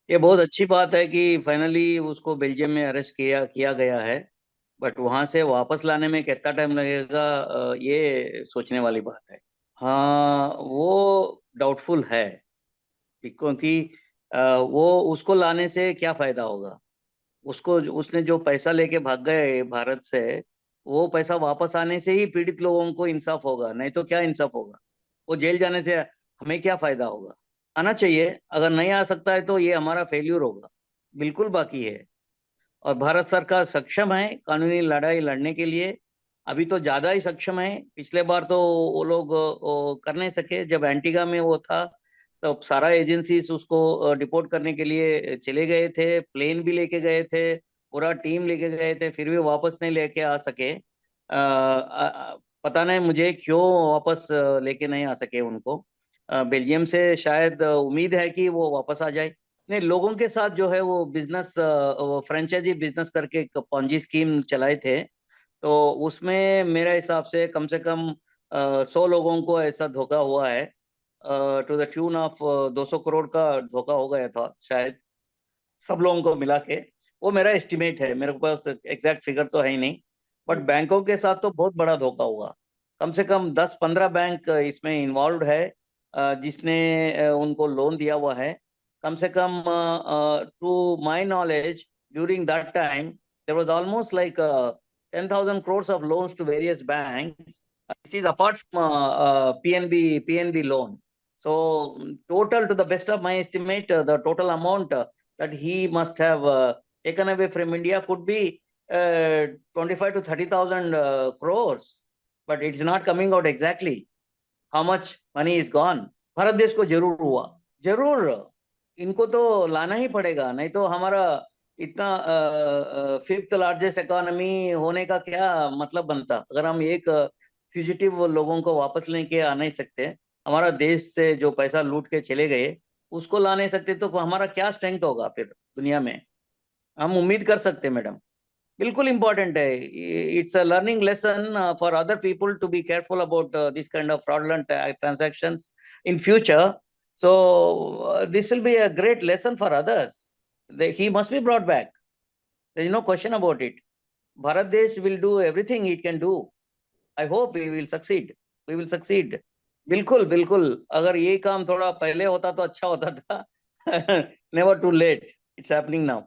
ये बहुत अच्छी बात है कि फाइनली उसको बेल्जियम में अरेस्ट किया किया गया है। बट वहां से वापस लाने में कितना टाइम लगेगा, ये सोचने वाली बात है। हाँ, वो डाउटफुल है। क्योंकि वो उसको लाने से क्या फायदा होगा। उसको उसने जो पैसा लेके भाग गए भारत से, वो पैसा वापस आने से ही पीड़ित लोगों को इंसाफ होगा, नहीं तो क्या इंसाफ होगा। वो जेल जाने से हमें क्या फायदा होगा। आना चाहिए, अगर नहीं आ सकता है तो ये हमारा फेल्यूर होगा। बिल्कुल बाकी है। और भारत सरकार सक्षम है कानूनी लड़ाई लड़ने के लिए। अभी तो ज्यादा ही सक्षम है। पिछले बार तो वो लोग कर नहीं सके, जब एंटीगा में वो था। तो सारा एजेंसीज उसको डिपोर्ट करने के लिए चले गए थे, प्लेन भी लेके गए थे, पूरा टीम लेके गए थे, फिर भी वापस नहीं लेके आ सके। पता नहीं मुझे क्यों वापस लेके नहीं आ सके उनको। बेल्जियम से शायद उम्मीद है कि वो वापस आ जाए। नहीं, लोगों के साथ जो है वो बिजनेस, वो फ्रेंचाइजी बिजनेस करके एक पॉन्जी स्कीम चलाए थे। तो उसमें मेरे हिसाब से कम 100 लोगों को ऐसा धोखा हुआ है। To the tune of 200 crore का धोखा हो गया था शायद, सब लोगों को मिला के। वो मेरा एस्टिमेट है, मेरे पास एग्जैक्ट फिगर तो है ही नहीं। बट बैंकों के साथ तो बहुत बड़ा धोखा हुआ। कम से कम 10-15 बैंक इसमें इन्वॉल्व है, जिसने उनको लोन दिया हुआ है। कम से कम to my knowledge, during that time there was almost like 10,000 crores of loans to various banks. This is apart from PNB loan. So total, to the best of my estimate, the total amount that he must have taken away from India could be 25 to 30,000 crores. But it's not coming out exactly how much money is gone. Bharat देश को जरूर हुआ, जरूर। इनको तो लाना ही पड़ेगा, नहीं तो हमारा इतना फिफ्थ लार्जेस्ट इकोनॉमी होने का क्या मतलब बनता, अगर हम एक फ्यूजिटिव लोगों को वापस लेके आ नहीं सकते। हमारा देश से जो पैसा लूट के चले गए, उसको ला नहीं सकते, तो हमारा क्या स्ट्रेंथ होगा फिर दुनिया में। हम उम्मीद कर सकते हैं मैडम। बिल्कुल इम्पोर्टेंट है। It's a learning lesson for other people to be careful about this kind of fraudulent transactions in future. So this will be a great lesson for others. He must be brought back. There is no question about it. Bharat Desh will do everything it can do. I hope we will succeed. We will succeed. बिल्कुल बिल्कुल, अगर ये काम थोड़ा पहले होता तो अच्छा होता था। Never too late, it's happening now.